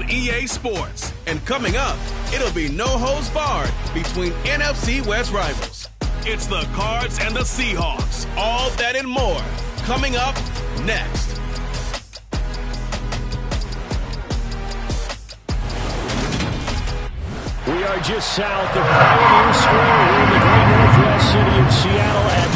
on EA Sports. And coming up, it'll be no holds barred between NFC West rivals. It's the Cards and the Seahawks. All that and more coming up next. We are just south of Pioneer Square here in the great northwest city of Seattle. And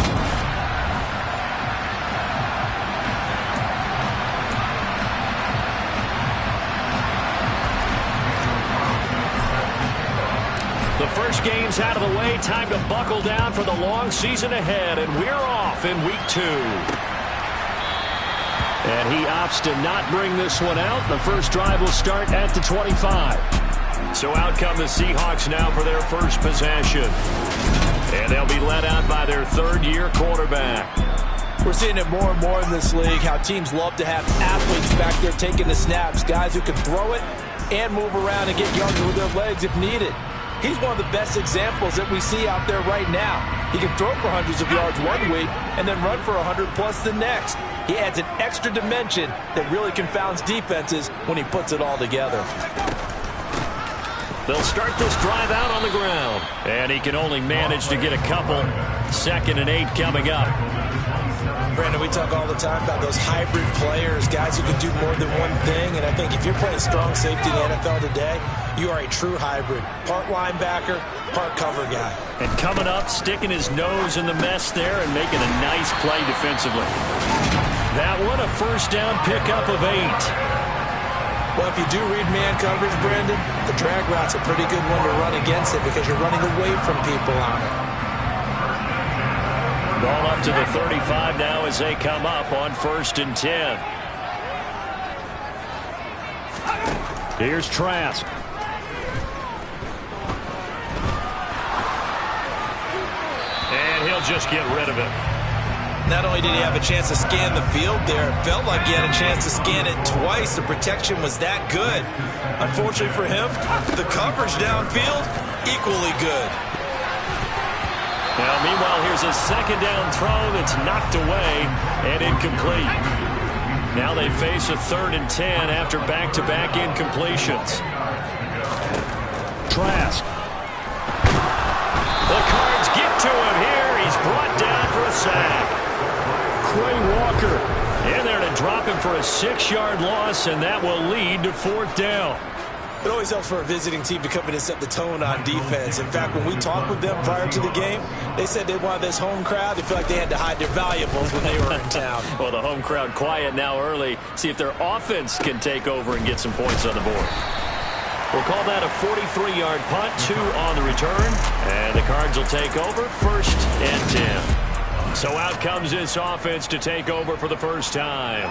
the first game's out of the way. Time to buckle down for the long season ahead. And we're off in week 2. And he opts to not bring this one out. The first drive will start at the 25. So out come the Seahawks now for their first possession. And they'll be led out by their third-year quarterback. We're seeing it more and more in this league, how teams love to have athletes back there taking the snaps, guys who can throw it and move around and get yards with their legs if needed. He's one of the best examples that we see out there right now. He can throw for hundreds of yards one week and then run for 100+ the next. He adds an extra dimension that really confounds defenses when he puts it all together. They'll start this drive out on the ground. And he can only manage to get a couple. 2nd and 8 coming up. Brandon, we talk all the time about those hybrid players, guys who can do more than one thing. And I think if you're playing strong safety in the NFL today, you are a true hybrid. Part linebacker, part cover guy. And coming up, sticking his nose in the mess there and making a nice play defensively. That one, a first down pickup of 8. Well, if you do read man coverage, Brandon, the drag route's a pretty good one to run against it because you're running away from people on it. Ball up to the 35 now as they come up on 1st and 10. Here's Trask. And he'll just get rid of it. Not only did he have a chance to scan the field there, it felt like he had a chance to scan it twice. The protection was that good. Unfortunately for him, the coverage downfield, equally good. Now, meanwhile, here's a second down throw that's knocked away and incomplete. Now they face a 3rd and 10 after back-to-back incompletions. Trask. The Cards get to him here. He's brought down for a sack. Quay Walker in there to drop him for a 6-yard loss, and that will lead to 4th down. It always helps for a visiting team to come in and set the tone on defense. In fact, when we talked with them prior to the game, they said they wanted this home crowd. They feel like they had to hide their valuables when they were in town. Well, the home crowd quiet now early. See if their offense can take over and get some points on the board. We'll call that a 43-yard punt, 2 on the return. And the Cards will take over 1st and 10. So out comes this offense to take over for the first time.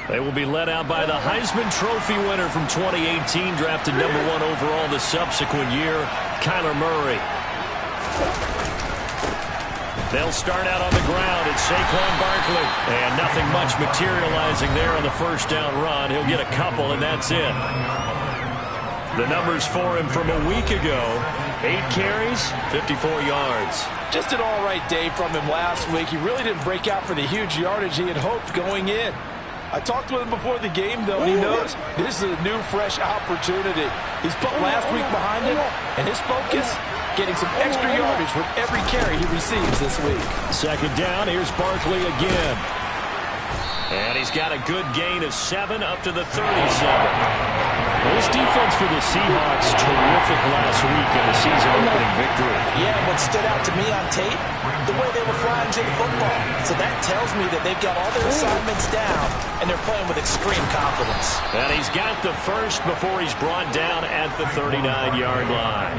They will be led out by the Heisman Trophy winner from 2018, drafted #1 overall the subsequent year, Kyler Murray. They'll start out on the ground. It's Saquon Barkley. And nothing much materializing there on the first down run. He'll get a couple, and that's it. The numbers for him from a week ago: 8 carries, 54 yards. Just an all-right day from him last week. He really didn't break out for the huge yardage he had hoped going in. I talked with him before the game, though, and he knows this is a new, fresh opportunity. He's put last week behind him, and his focus, getting some extra yardage with every carry he receives this week. 2nd down, here's Barkley again. And he's got a good gain of 7 up to the 37. This defense for the Seahawks, terrific last week in the season-opening victory. Yeah, what stood out to me on tape, the way they were flying to the football. So that tells me that they've got all their assignments down, and they're playing with extreme confidence. And he's got the first before he's brought down at the 39-yard line.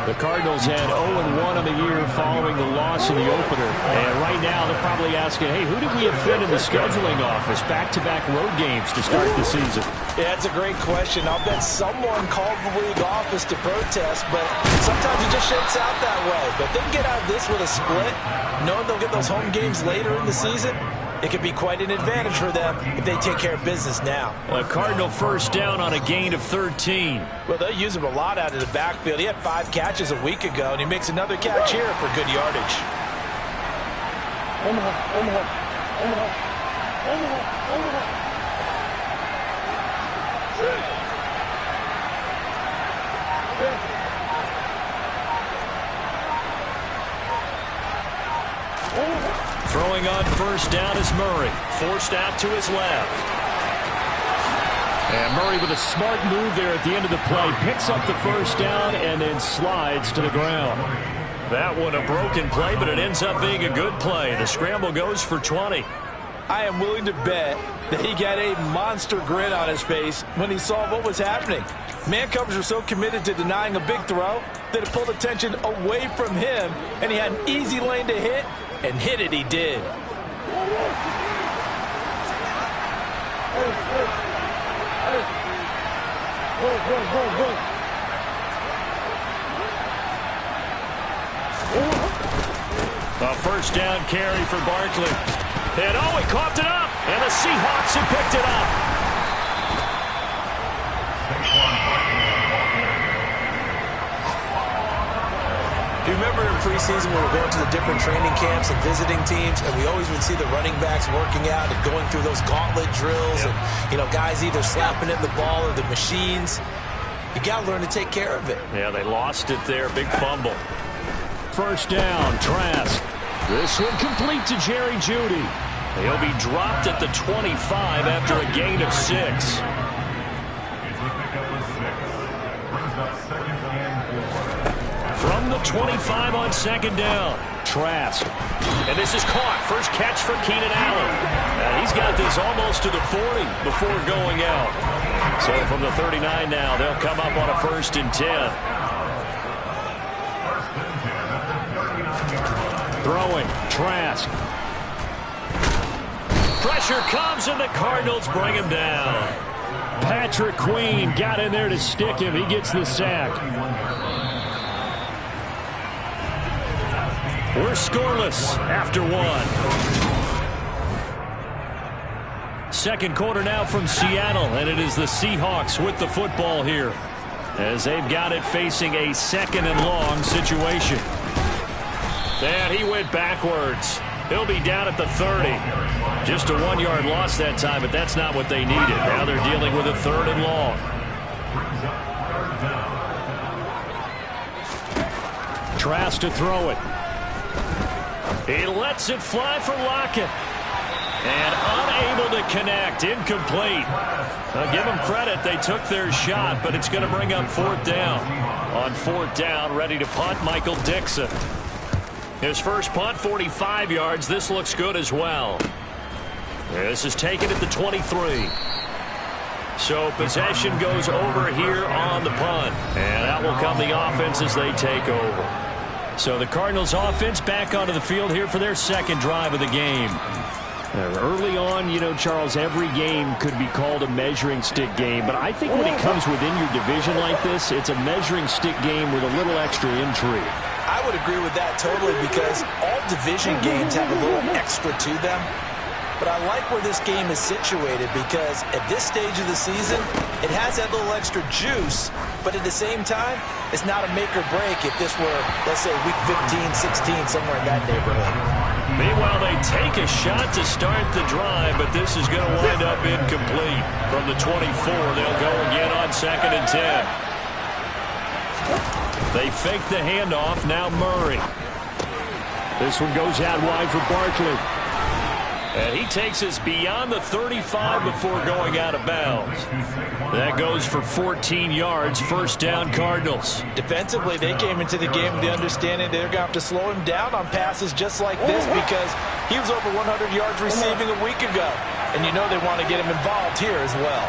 The Cardinals had 0-1 on the year following the loss in the opener. And right now they're probably asking, hey, who did we offend in the scheduling office? Back-to-back road games to start the season. Yeah, that's a great question. I'll bet someone called the league office to protest, but sometimes it just shakes out that way. But they can get out of this with a split, knowing they'll get those home games later in the season. It could be quite an advantage for them if they take care of business now. A Cardinal first down on a gain of 13. Well, they'll use him a lot out of the backfield. He had 5 catches a week ago, and he makes another catch here for good yardage. Throwing on first down is Murray. Forced out to his left. And Murray with a smart move there at the end of the play. Picks up the first down and then slides to the ground. That one a broken play, but it ends up being a good play. The scramble goes for 20. I am willing to bet that he got a monster grin on his face when he saw what was happening. Man coverage were so committed to denying a big throw that it pulled attention away from him, and he had an easy lane to hit, and hit it he did. A first down carry for Barkley. And oh, he coughed it up. And the Seahawks have picked it up. Do you remember in preseason when we were going to the different training camps and visiting teams, and we always would see the running backs working out and going through those gauntlet drills, and, you know, guys either slapping at the ball or the machines. You got to learn to take care of it. Yeah, they lost it there. Big fumble. First down, Trask. This one complete to Jerry Jeudy. He'll be dropped at the 25 after a gain of 6. From the 25 on second down, Trask. And this is caught. First catch for Keenan Allen. And he's got this almost to the 40 before going out. So from the 39 now, they'll come up on a 1st and 10. Throwing, Trask. Pressure comes, and the Cardinals bring him down. Patrick Queen got in there to stick him. He gets the sack. We're scoreless after 1. Second quarter now from Seattle, and it is the Seahawks with the football here as they've got it facing a 2nd and long situation. And he went backwards. He'll be down at the 30. Just a 1-yard loss that time, but that's not what they needed. Now they're dealing with a 3rd and long. Trask to throw it. He lets it fly for Lockett. And unable to connect. Incomplete. Now give them credit. They took their shot, but it's going to bring up 4th down. On 4th down, ready to punt, Michael Dixon. His first punt, 45 yards. This looks good as well. This is taken at the 23. So possession goes over here on the punt. And out will come the offense as they take over. So the Cardinals offense back onto the field here for their 2nd drive of the game. Early on, you know, Charles, every game could be called a measuring stick game. But I think when it comes within your division like this, it's a measuring stick game with a little extra intrigue. I would agree with that totally, because all division games have a little extra to them. But I like where this game is situated, because at this stage of the season, it has that little extra juice, but at the same time, it's not a make or break if this were, let's say, week 15, 16, somewhere in that neighborhood. Meanwhile, they take a shot to start the drive, but this is going to wind up incomplete. From the 24, they'll go again on 2nd and 10. They fake the handoff. Now Murray. This one goes out wide for Barkley. And he takes us beyond the 35 before going out of bounds. That goes for 14 yards. First down, Cardinals. Defensively, they came into the game with the understanding they're going to have to slow him down on passes just like this, because he was over 100 yards receiving a week ago. And you know they want to get him involved here as well.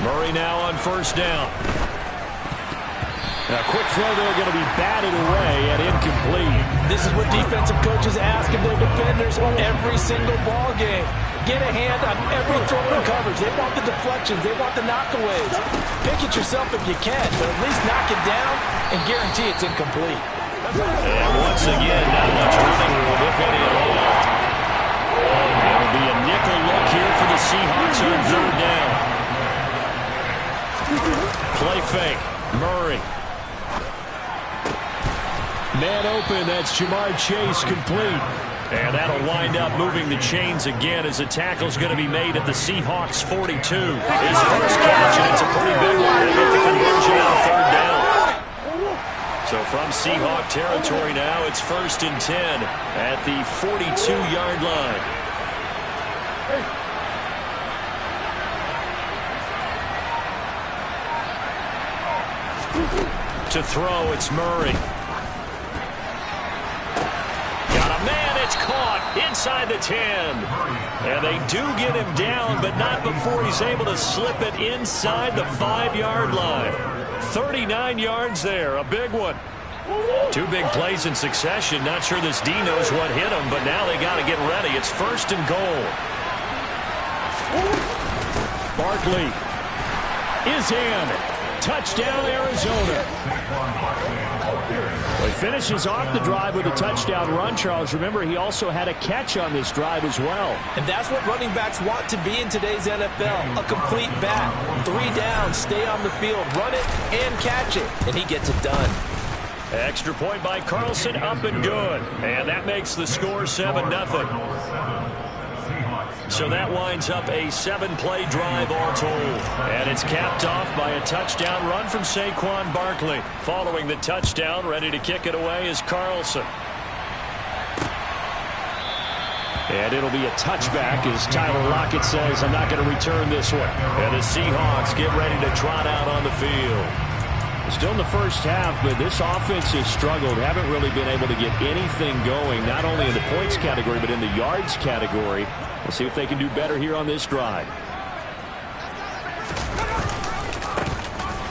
Murray now on first down. A quick throw there, going to be batted away and incomplete. This is what defensive coaches ask of their defenders every single ball game. Get a hand on every throw and coverage. They want the deflections. They want the knockaways. Pick it yourself if you can, but at least knock it down and guarantee it's incomplete. And once again, not much running room, if any at all. It'll be a nickel look here for the Seahawks on 3rd down. Play fake. Murray. Man open. That's Jamar Chase complete. And that'll wind up moving the chains again as the tackle's going to be made at the Seahawks 42. His first catch, and it's a pretty big one. They get the conversion on 3rd down. So from Seahawk territory now, it's 1st and 10 at the 42-yard line. To throw, it's Murray. Got a man, it's caught inside the 10. And they do get him down, but not before he's able to slip it inside the 5-yard line. 39 yards there, a big one. 2 big plays in succession. Not sure this D knows what hit him, but now they got to get ready. It's 1st and goal. Barkley is in. Touchdown, Arizona. Well, he finishes off the drive with a touchdown run, Charles. Remember, he also had a catch on this drive as well. And that's what running backs want to be in today's NFL. A complete back. 3 down, stay on the field, run it, and catch it. And he gets it done. Extra point by Carlson, up and good. And that makes the score 7-0. So that winds up a 7-play drive all told. And it's capped off by a touchdown run from Saquon Barkley. Following the touchdown, ready to kick it away is Carlson. And it'll be a touchback as Tyler Lockett says, I'm not going to return this one. And the Seahawks get ready to trot out on the field. Still in the first half, but this offense has struggled. Haven't really been able to get anything going, not only in the points category, but in the yards category. We'll see if they can do better here on this drive.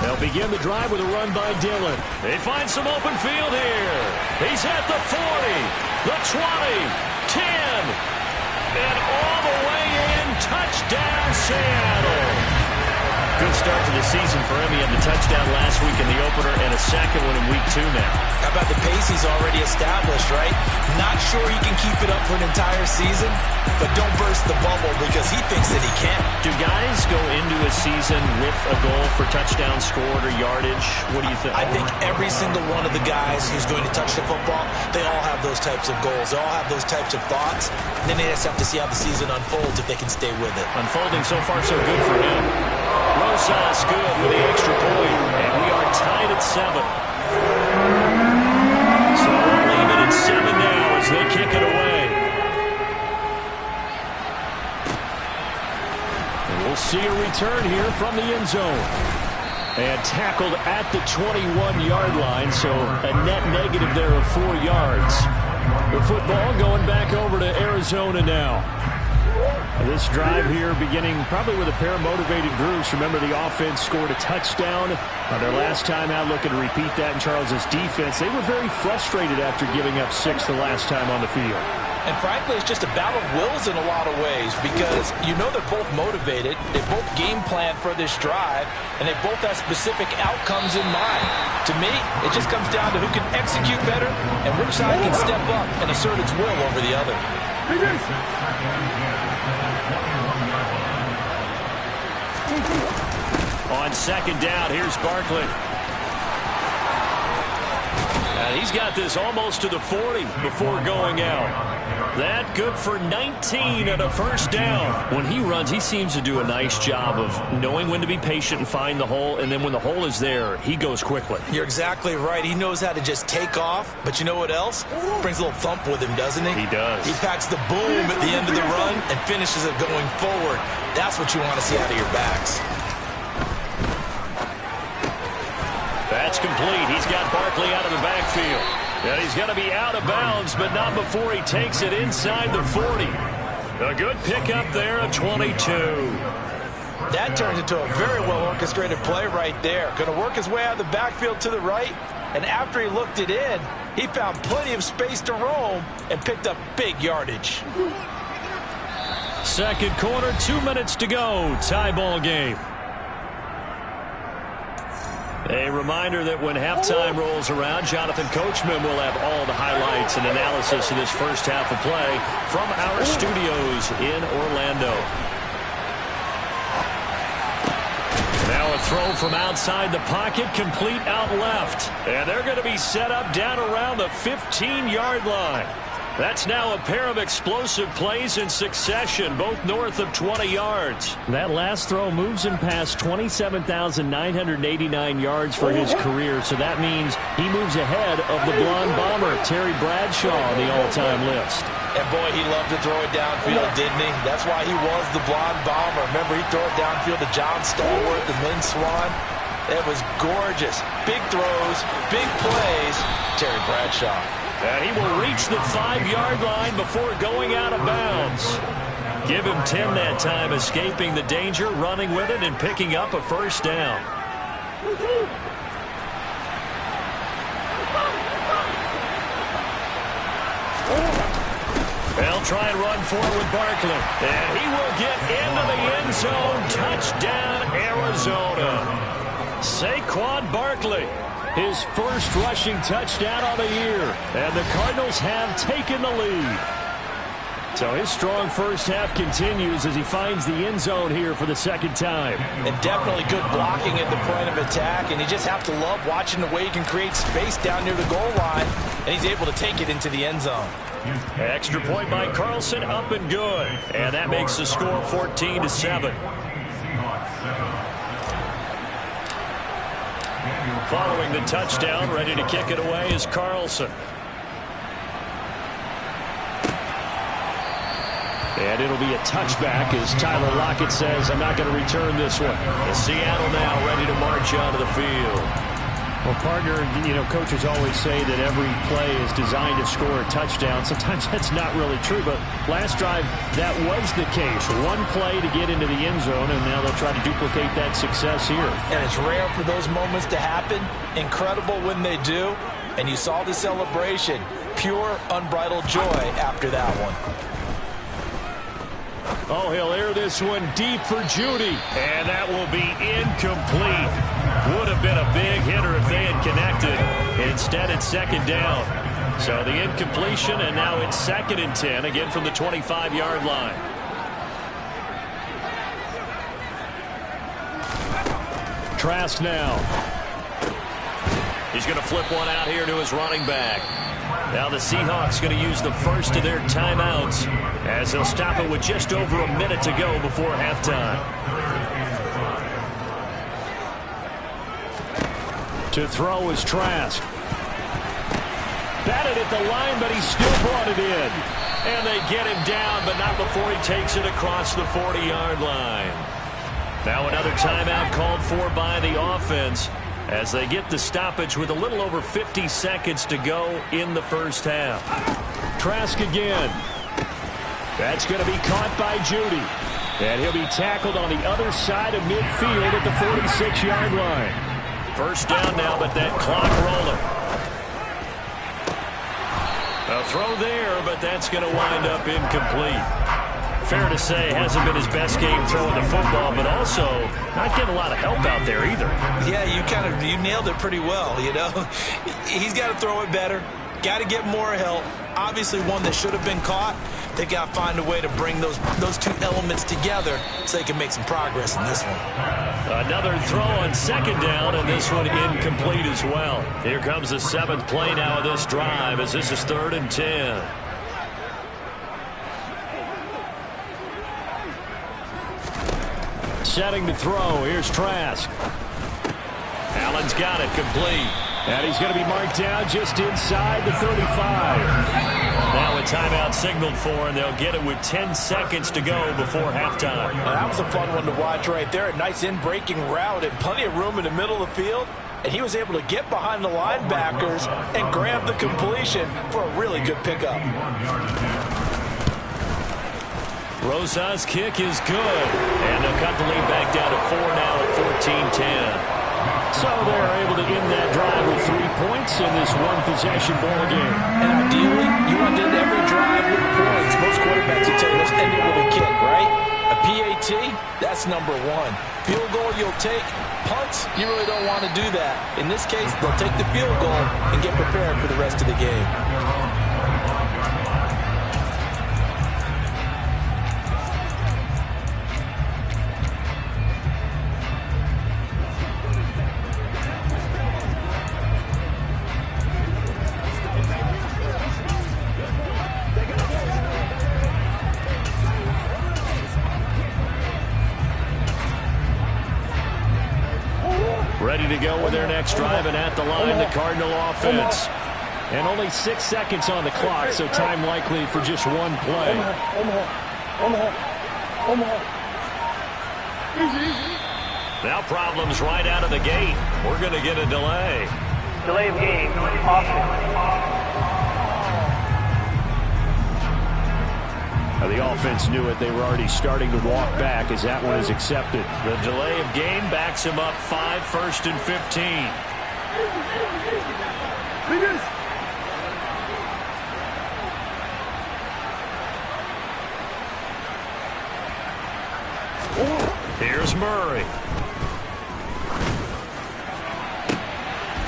They'll begin the drive with a run by Dillon. They find some open field here. He's at the 40, the 20, 10, and all the way in. Touchdown, Seattle. Good start to the season for him. He had the touchdown last week in the opener and a second one in week 2 now. How about the pace he's already established, right? Not sure he can keep it up for an entire season, but don't burst the bubble because he thinks that he can. Do guys go into a season with a goal for touchdown scored or yardage? What do you think? I think every single one of the guys who's going to touch the football, they all have those types of goals. They all have those types of thoughts. And then they just have to see how the season unfolds if they can stay with it. Unfolding so far so good for him. Rosas good with the extra point, and we are tied at 7. So we'll leave it at 7 now as they kick it away. And we'll see a return here from the end zone. And tackled at the 21-yard line, so a net negative there of 4 yards. The football going back over to Arizona now. This drive here beginning probably with a pair of motivated groups. Remember, the offense scored a touchdown their last time out. Looking to repeat that in Charles's defense. They were very frustrated after giving up 6 the last time on the field. And frankly, it's just a battle of wills in a lot of ways because you know they're both motivated. They both game plan for this drive, and they both have specific outcomes in mind. To me, it just comes down to who can execute better and which side can step up and assert its will over the other. On 2nd down, here's Barkley. And he's got this almost to the 40 before going out. That good for 19 and a 1st down. When he runs, he seems to do a nice job of knowing when to be patient and find the hole, and then when the hole is there, he goes quickly. You're exactly right. He knows how to just take off, but you know what else? Brings a little thump with him, doesn't he? He does. He packs the boom at the end of the run and finishes it going forward. That's what you want to see out of your backs. That's complete. He's got Barkley out of the backfield. And he's going to be out of bounds, but not before he takes it inside the 40. A good pickup there at 22. That turns into a very well-orchestrated play right there. Going to work his way out of the backfield to the right, and after he looked it in, he found plenty of space to roam and picked up big yardage. Second quarter, 2 minutes to go. Tie ball game. A reminder that when halftime rolls around, Jonathan Coachman will have all the highlights and analysis of this first half of play from our studios in Orlando. Now a throw from outside the pocket, complete out left. And they're going to be set up down around the 15-yard line. That's now a pair of explosive plays in succession, both north of 20 yards. That last throw moves him past 27,989 yards for his career, so that means he moves ahead of the blonde bomber, Terry Bradshaw, on the all-time list. And boy, he loved to throw it downfield, didn't he? That's why he was the blonde bomber. Remember, he threw it downfield to John Stallworth and Lynn Swann. It was gorgeous. Big throws, big plays. Terry Bradshaw. And he will reach the 5-yard line before going out of bounds. Give him 10 that time, escaping the danger, running with it, and picking up a first down. They'll try and run forward with Barkley. And he will get into the end zone. Touchdown, Arizona. Saquon Barkley. His first rushing touchdown on the year. And the Cardinals have taken the lead. So his strong first half continues as he finds the end zone here for the second time. And definitely good blocking at the point of attack. And you just have to love watching the way he can create space down near the goal line. And he's able to take it into the end zone. Extra point by Carlson, up and good. And that makes the score 14-7. Following the touchdown, ready to kick it away is Carlson. And it'll be a touchback as Tyler Lockett says, I'm not going to return this one. And Seattle now ready to march onto the field. Well, partner, coaches always say that every play is designed to score a touchdown. Sometimes that's not really true, but last drive, that was the case. One play to get into the end zone, and now they'll try to duplicate that success here. And it's rare for those moments to happen. Incredible when they do. And you saw the celebration. Pure, unbridled joy after that one. Oh, he'll air this one deep for Judy. And that will be incomplete. Would have been a big hitter if they had connected. Instead, it's second down. So the incompletion, and now it's 2nd and 10, again from the 25-yard line. Trask now. He's going to flip one out here to his running back. Now the Seahawks going to use the first of their timeouts as they'll stop it with just over a minute to go before halftime. To throw is Trask. Batted at the line, but he still brought it in. And they get him down, but not before he takes it across the 40-yard line. Now another timeout called for by the offense as they get the stoppage with a little over 50 seconds to go in the first half. Trask again. That's going to be caught by Judy. And he'll be tackled on the other side of midfield at the 46-yard line. First down now, but that clock rolling. A throw there, but that's going to wind up incomplete. Fair to say, hasn't been his best game throwing the football, but also not getting a lot of help out there either. Yeah, you nailed it pretty well, He's got to throw it better, got to get more help. Obviously one that should have been caught. They got to find a way to bring those two elements together so they can make some progress in this one. Another throw on second down, and this one incomplete as well. Here comes the 7th play now of this drive as this is 3rd and 10. Setting to throw. Here's Trask. Allen's got it complete. And he's going to be marked down just inside the 35. Now a timeout signaled for, and they'll get it with 10 seconds to go before halftime. Now that was a fun one to watch right there. A nice in-breaking route and plenty of room in the middle of the field. And he was able to get behind the linebackers and grab the completion for a really good pickup. Rosas' kick is good. And they'll cut the lead back down to 4 now at 14-10. So they're able to end that drive with 3 points in this one-possession ball game. And ideally, you want to end every drive with points. Most quarterbacks will tell you, let's end it with a kick, right? A PAT, that's number 1. Field goal you'll take. Punts, you really don't want to do that. In this case, they'll take the field goal and get prepared for the rest of the game. Seahawks driving at the line, the Cardinal offense. And only 6 seconds on the clock, so time likely for just one play. Now problems right out of the gate. We're going to get a delay. Delay of game. Now the offense knew it. They were already starting to walk back as that one is accepted. The delay of game backs him up 5, 1st and 15. Here's Murray.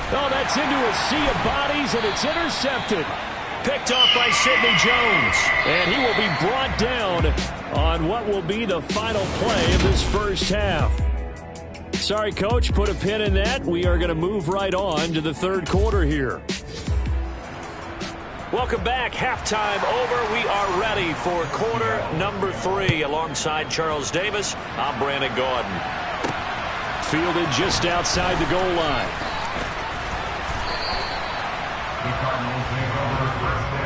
Oh, that's into a sea of bodies, and it's intercepted. Picked off by Sidney Jones. And he will be brought down on what will be the final play of this first half. Sorry, Coach, put a pin in that. We are going to move right on to the third quarter here. Welcome back. Halftime over. We are ready for quarter number 3. Alongside Charles Davis, I'm Brandon Gordon. Fielded just outside the goal line.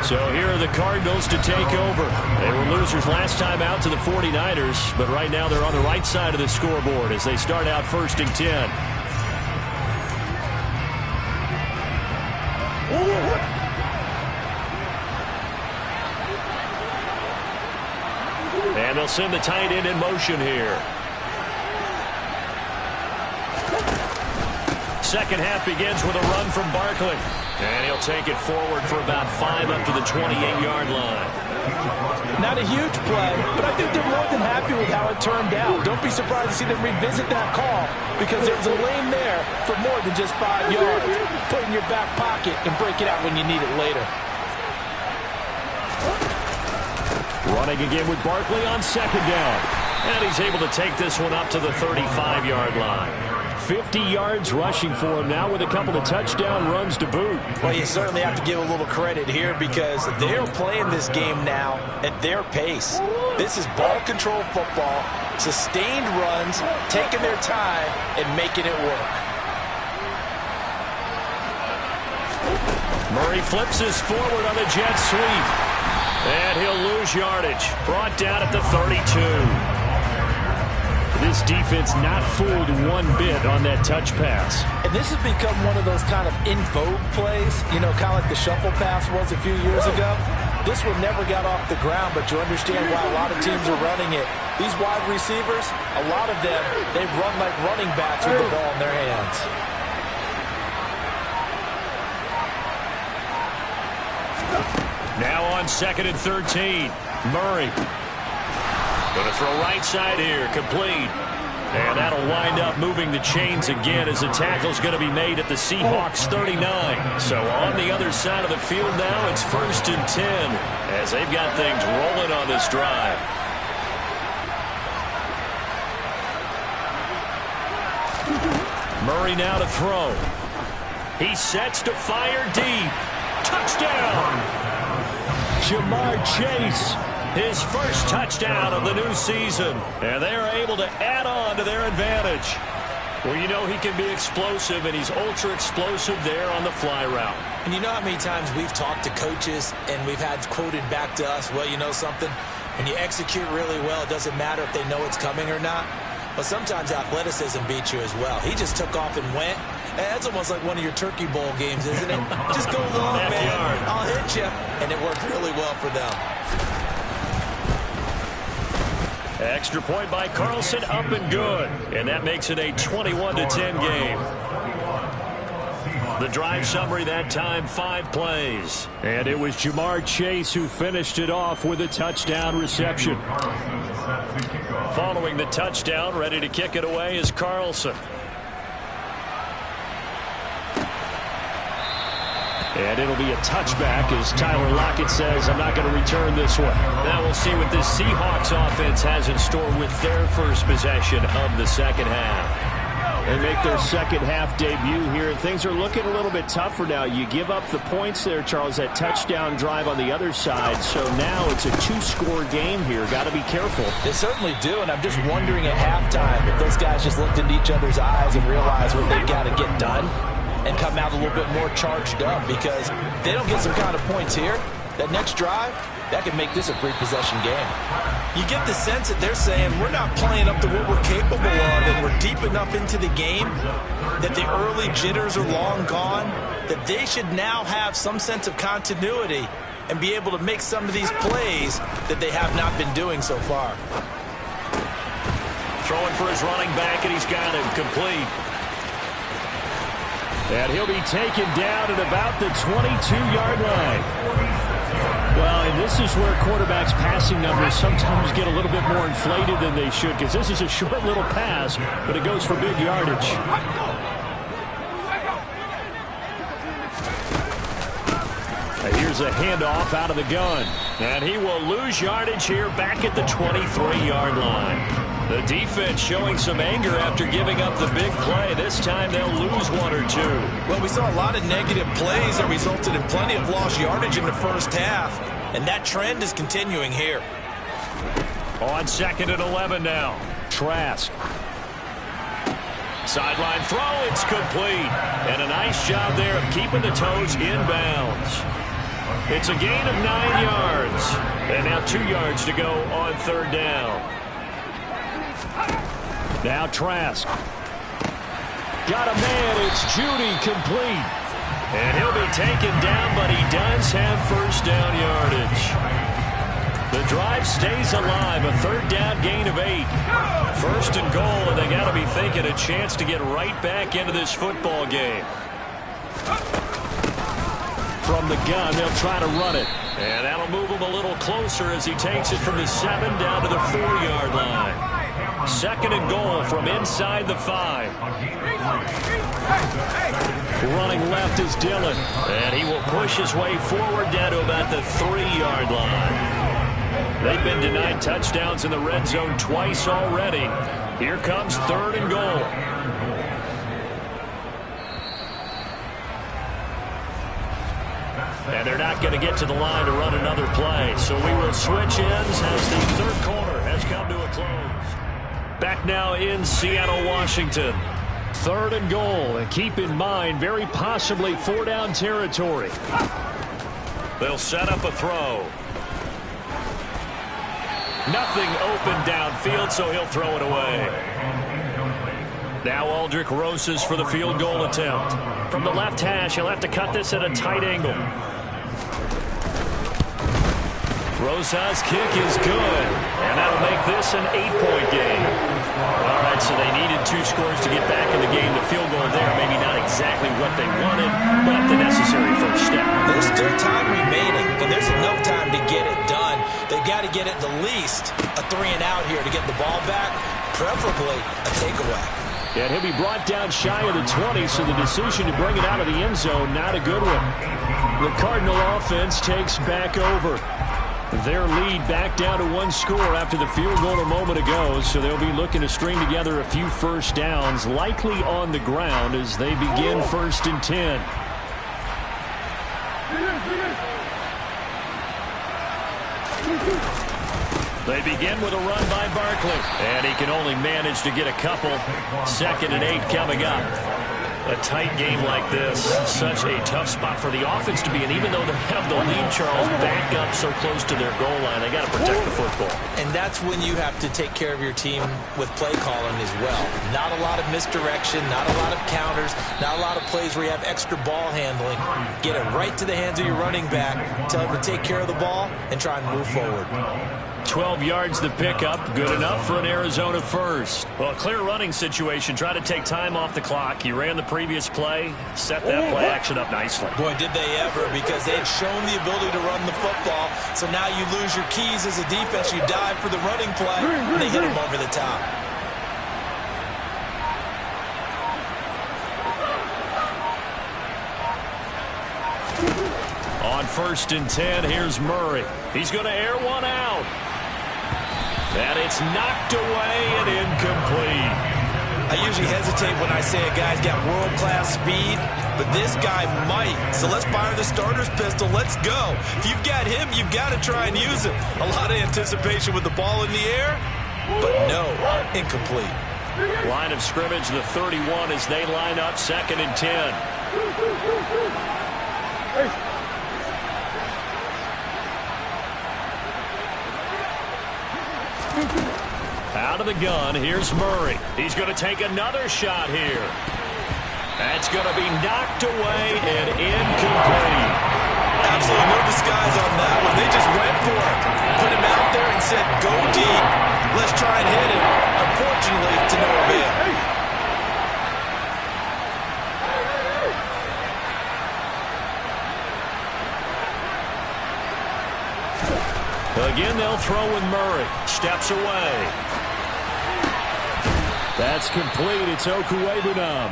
So here are the Cardinals to take over. They were losers last time out to the 49ers, but right now they're on the right side of the scoreboard as they start out 1st and 10. And they'll send the tight end in motion here. Second half begins with a run from Barkley. And he'll take it forward for about 5 up to the 28-yard line. Not a huge play, but I think they're more than happy with how it turned out. Don't be surprised to see them revisit that call because there's a lane there for more than just 5 yards. Put it in your back pocket and break it out when you need it later. Running again with Barkley on second down. And he's able to take this one up to the 35-yard line. 50 yards rushing for him now with a couple of touchdown runs to boot. Well, you certainly have to give a little credit here because they're playing this game now at their pace. This is ball control football, sustained runs, taking their time and making it work. Murray flips this forward on the jet sweep. And he'll lose yardage. Brought down at the 32. This defense not fooled one bit on that touch pass. And this has become one of those kind of in vogue plays, you know, kind of like the shuffle pass was a few years ago. This one never got off the ground, but you understand why a lot of teams are running it. These wide receivers, a lot of them, they run like running backs with the ball in their hands. Now on 2nd and 13. Murray. Going to throw right side here. Complete. And that'll wind up moving the chains again as the tackle's going to be made at the Seahawks 39. So on the other side of the field now, it's 1st and 10 as they've got things rolling on this drive. Murray now to throw. He sets to fire deep. Touchdown! Jamar Chase. His first touchdown of the new season. And they are able to add on to their advantage. Well, you know he can be explosive, and he's ultra-explosive there on the fly route. And you know how many times we've talked to coaches and we've had quoted back to us, well, you know something? When you execute really well, it doesn't matter if they know it's coming or not. But sometimes athleticism beats you as well. He just took off and went. That's almost like one of your Turkey Bowl games, isn't it? Just go long, man. I'll hit you. And it worked really well for them. Extra point by Carlson, up and good. And that makes it a 21-10 game. The drive summary that time, 5 plays. And it was Jamar Chase who finished it off with a touchdown reception. Following the touchdown, ready to kick it away is Carlson. And it'll be a touchback as Tyler Lockett says, I'm not going to return this one. Now we'll see what this Seahawks offense has in store with their first possession of the second half. They make their second half debut here. Things are looking a little bit tougher now. You give up the points there, Charles, that touchdown drive on the other side. So now it's a 2-score game here. Got to be careful. They certainly do, and I'm just wondering at halftime if those guys just looked into each other's eyes and realized what they've got to get done. and come out a little bit more charged up, because if they don't get some kind of points here, that next drive, that could make this a three-possession game. You get the sense that they're saying we're not playing up to what we're capable of, and we're deep enough into the game that the early jitters are long gone, that they should now have some sense of continuity and be able to make some of these plays that they have not been doing so far. Throwing for his running back, and he's got him complete. And he'll be taken down at about the 22-yard line. Well, and this is where quarterbacks' passing numbers sometimes get a little bit more inflated than they should, because this is a short little pass, but it goes for big yardage. And here's a handoff out of the gun. And he will lose yardage here back at the 23-yard line. The defense showing some anger after giving up the big play. This time they'll lose one or two. Well, we saw a lot of negative plays that resulted in plenty of lost yardage in the first half, and that trend is continuing here. On 2nd and 11 now. Trask. Sideline throw, it's complete. And a nice job there of keeping the toes inbounds. It's a gain of 9 yards. And now 2 yards to go on 3rd down. Now Trask. Got a man. It's Judy, complete. And he'll be taken down, but he does have first down yardage. The drive stays alive. A 3rd down gain of 8. 1st and goal, and they got to be thinking a chance to get right back into this football game. From the gun, they'll try to run it. And that'll move him a little closer as he takes it from the 7 down to the 4-yard line. 2nd and goal from inside the 5. Running left is Dillon. And he will push his way forward down to about the 3-yard line. They've been denied touchdowns in the red zone twice already. Here comes 3rd and goal. And they're not going to get to the line to run another play. So we will switch ends as the 3rd quarter has come to a close. Back now in Seattle, Washington. 3rd and goal. And keep in mind, very possibly 4-down territory. They'll set up a throw. Nothing open downfield, so he'll throw it away. Now Aldrick Rosas for the field goal attempt. From the left hash, he'll have to cut this at a tight angle. Rosas' kick is good, and that'll make this an 8-point game. All right, so they needed 2 scores to get back in the game. The field goal there, maybe not exactly what they wanted, but the necessary first step. There's still time remaining, and there's enough time to get it done. They've got to get at the least a 3-and-out here to get the ball back, preferably a takeaway. And he'll be brought down shy of the 20, so the decision to bring it out of the end zone, not a good one. The Cardinal offense takes back over. Their lead back down to 1 score after the field goal a moment ago, so they'll be looking to string together a few first downs, likely on the ground as they begin 1st and 10. They begin with a run by Barkley, and he can only manage to get a couple. 2nd and 8 coming up. A tight game like this, such a tough spot for the offense to be in. Even though they have the lead, Charles, back up so close to their goal line, they got to protect the football. And that's when you have to take care of your team with play calling as well. Not a lot of misdirection, not a lot of counters, not a lot of plays where you have extra ball handling. Get it right to the hands of your running back, tell him to take care of the ball, and try and move forward. 12 yards the pickup, good enough for an Arizona first. Well, a clear running situation. Try to take time off the clock. He ran the previous play, set that play action up nicely. Boy, did they ever, because they had shown the ability to run the football. So now you lose your keys as a defense. You dive for the running play, and they hit him over the top. On 1st and 10, here's Murray. He's going to air one out. And it's knocked away and incomplete. I usually hesitate when I say a guy's got world-class speed, but this guy might. So let's fire the starter's pistol. Let's go. If you've got him, you've got to try and use him. A lot of anticipation with the ball in the air, but no, incomplete. Line of scrimmage, the 31 as they line up 2nd and 10. Out of the gun, here's Murray. He's going to take another shot here. That's going to be knocked away and incomplete. Absolutely no disguise on that one. They just went for it. Put him out there and said, go deep. Let's try and hit him. Unfortunately, to no avail. Again, they'll throw with Murray. Steps away. That's complete. It's Okuwebunam.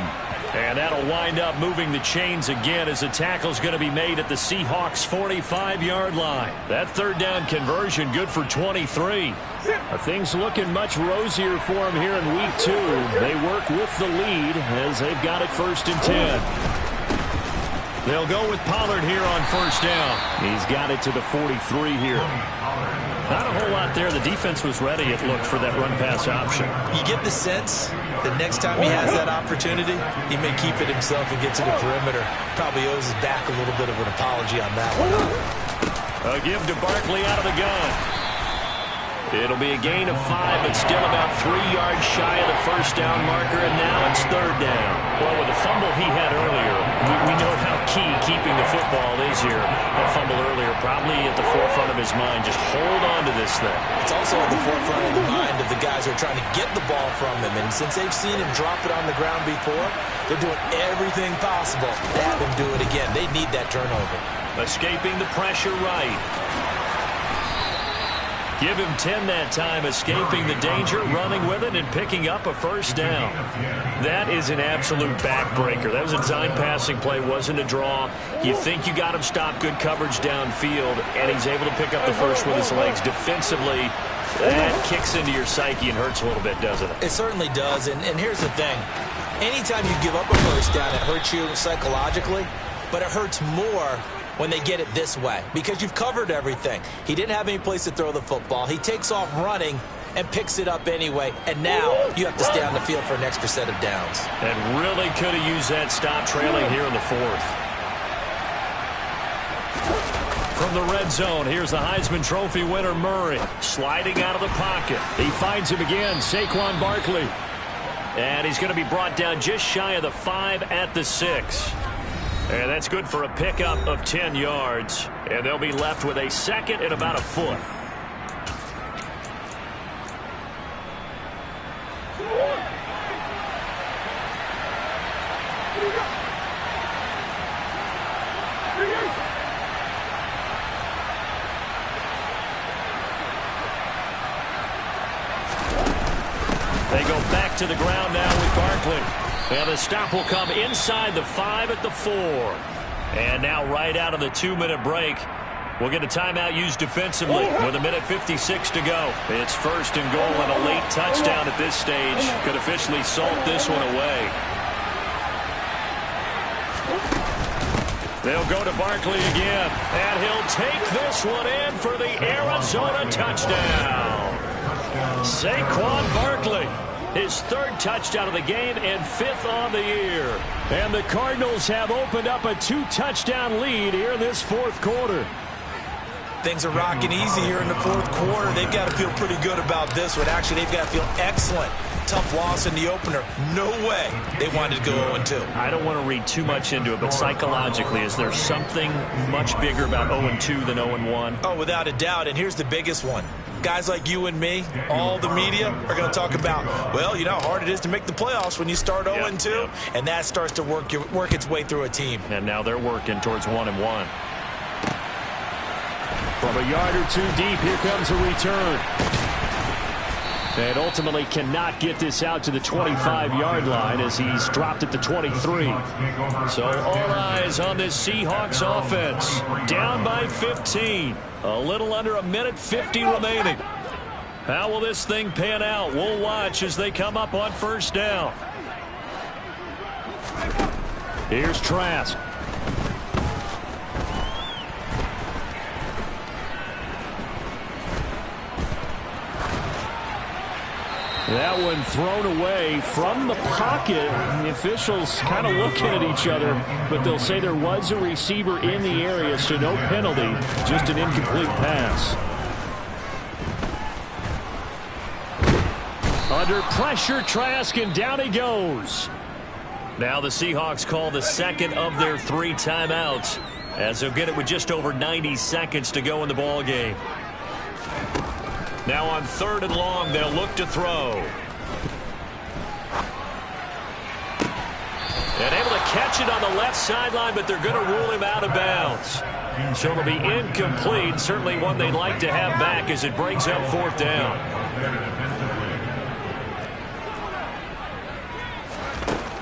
And that'll wind up moving the chains again as the tackle's going to be made at the Seahawks' 45-yard line. That third down conversion good for 23. Things looking much rosier for them here in week 2. They work with the lead as they've got it 1st and 10. They'll go with Pollard here on 1st down. He's got it to the 43 here. Not a whole lot there. The defense was ready, it looked, for that run-pass option. You get the sense that next time he has that opportunity, he may keep it himself and get to the perimeter. Probably owes his back a little bit of an apology on that one. A give to Barkley out of the gun. It'll be a gain of 5, but still about 3 yards shy of the 1st down marker, and now it's 3rd down. Well, with the fumble he had earlier, we know how key keeping the football is here. That fumble earlier probably at the forefront of his mind. Just hold on to this thing. It's also at the forefront of the mind of the guys who are trying to get the ball from him, and since they've seen him drop it on the ground before, they're doing everything possible to have him do it again. They need that turnover. Escaping the pressure right. Give him 10 that time, escaping the danger, running with it, and picking up a 1st down. That is an absolute backbreaker. That was a design passing play, wasn't a draw. You think you got him stopped, good coverage downfield, and he's able to pick up the 1st with his legs. Defensively, that kicks into your psyche and hurts a little bit, doesn't it? It certainly does, and here's the thing. Anytime you give up a 1st down, it hurts you psychologically, but it hurts more when they get it this way, because you've covered everything. He didn't have any place to throw the football. He takes off running and picks it up anyway, and now you have to stay on the field for an extra set of downs. And really could have used that stop trailing here in the 4th. From the red zone, here's the Heisman Trophy winner, Murray, sliding out of the pocket. He finds him again, Saquon Barkley. And he's going to be brought down just shy of the 5 at the 6. And that's good for a pickup of 10 yards. And they'll be left with a 2nd and about a foot. They go back to the ground now with Barkley. And the stop will come inside the 5 at the 4. And now right out of the 2-minute break, we'll get a timeout used defensively with 1:56 to go. It's 1st and goal and a late touchdown at this stage. Could officially salt this one away. They'll go to Barkley again. And he'll take this one in for the Arizona touchdown. Saquon Barkley. His 3rd touchdown of the game and 5th on the year. And the Cardinals have opened up a 2-touchdown lead here in this 4th quarter. Things are rocking easy here in the 4th quarter. They've got to feel pretty good about this one. Actually, they've got to feel excellent. Tough loss in the opener. No way they wanted to go 0-2. I don't want to read too much into it, but psychologically, is there something much bigger about 0-2 than 0-1? Oh, without a doubt, and here's the biggest one. Guys like you and me, all the media, are going to talk about, well, you know how hard it is to make the playoffs when you start 0-2, and that starts to work its way through a team. And now they're working towards 1-1. From a yard or 2 deep, here comes a return. And ultimately cannot get this out to the 25-yard line as he's dropped at the 23. So all eyes on this Seahawks offense. Down by 15. A little under 1:50 remaining. How will this thing pan out? We'll watch as they come up on 1st down. Here's Trask. That one thrown away from the pocket. The officials kind of looking at each other, but they'll say there was a receiver in the area, so no penalty, just an incomplete pass. Under pressure, Trask, and down he goes. Now the Seahawks call the second of their 3 timeouts, as they'll get it with just over 90 seconds to go in the ball game. Now on 3rd and long, they'll look to throw. And able to catch it on the left sideline, but they're going to rule him out of bounds. So it'll be incomplete, certainly one they'd like to have back as it brings up 4th down.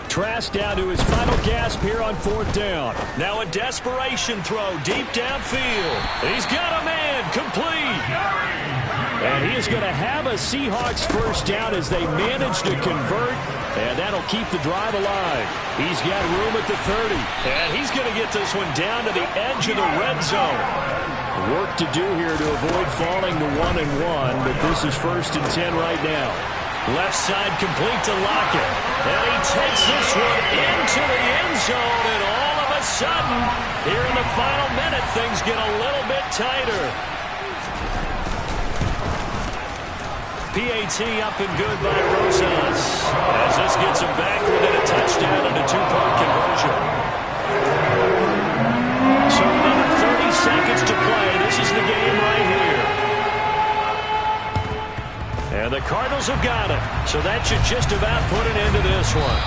Trask down to his final gasp here on 4th down. Now a desperation throw deep downfield. He's got a man, complete. And he is going to have a Seahawks first down as they manage to convert, and that'll keep the drive alive. He's got room at the 30. And he's going to get this one down to the edge of the red zone. Work to do here to avoid falling to 1-1, but this is 1st and 10 right now. Left side complete to Lockett. And he takes this one into the end zone, and all of a sudden, here in the final minute, things get a little bit tighter. PAT up and good by Rosas, as this gets him back within a touchdown and a 2-point conversion. So another 30 seconds to play. This is the game right here. And the Cardinals have got it, so that should just about put an end to this one.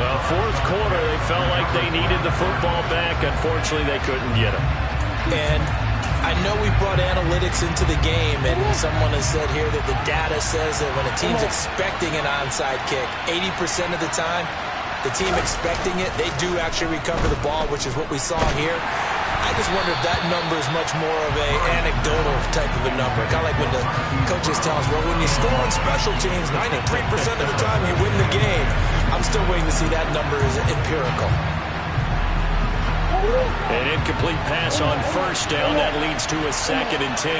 Well, 4th quarter, they felt like they needed the football back. Unfortunately, they couldn't get it. And I know we brought analytics into the game, and someone has said here that the data says that when a team's expecting an onside kick, 80% of the time, the team expecting it, they do actually recover the ball, which is what we saw here. I just wonder if that number is much more of an anecdotal type of a number. Kind of like when the coaches tell us, well, when you score on special teams, 93% of the time you win the game. I'm still waiting to see that number is empirical. An incomplete pass on 1st down. That leads to a 2nd and 10.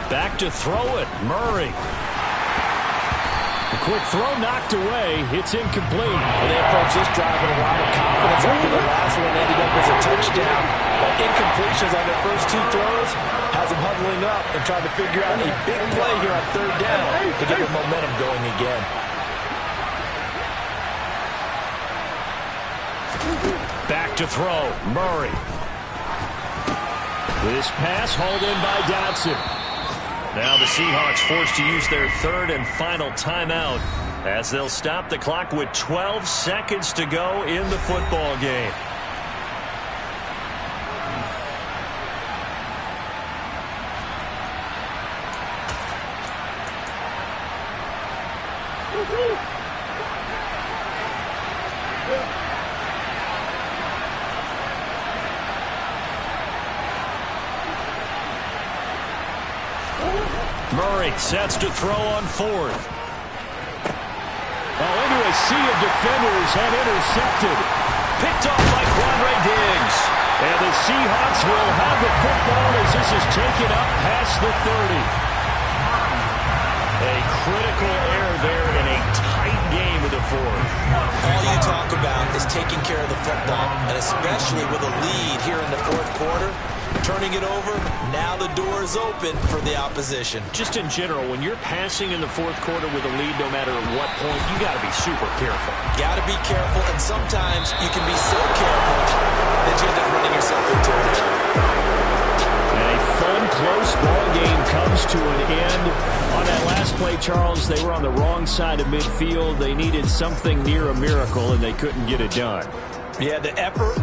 Back to throw it. Murray. A quick throw knocked away. It's incomplete. And they approach this drive with a lot of confidence after the last one ended up as a touchdown. But incompletions on their first 2 throws has them huddling up and trying to figure out a big play here on 3rd down to get their momentum going again. Back to throw. Murray. This pass hauled in by Dotson. Now the Seahawks forced to use their 3rd and final timeout as they'll stop the clock with 12 seconds to go in the football game. Murray sets to throw on 4th. Into a sea of defenders and intercepted. Picked off by Quandre Diggs. And the Seahawks will have the football as this is taken up past the 30. A critical error there in a tight game of the 4th. All you talk about is taking care of the football, and especially with a lead here in the 4th quarter. Turning it over, now the door is open for the opposition. Just in general, when you're passing in the 4th quarter with a lead, no matter at what point, you got to be super careful. Got to be careful, and sometimes you can be so careful that you end up running yourself into an error. And a fun, close ball game comes to an end. On that last play, Charles, they were on the wrong side of midfield. They needed something near a miracle, and they couldn't get it done. Yeah, the effort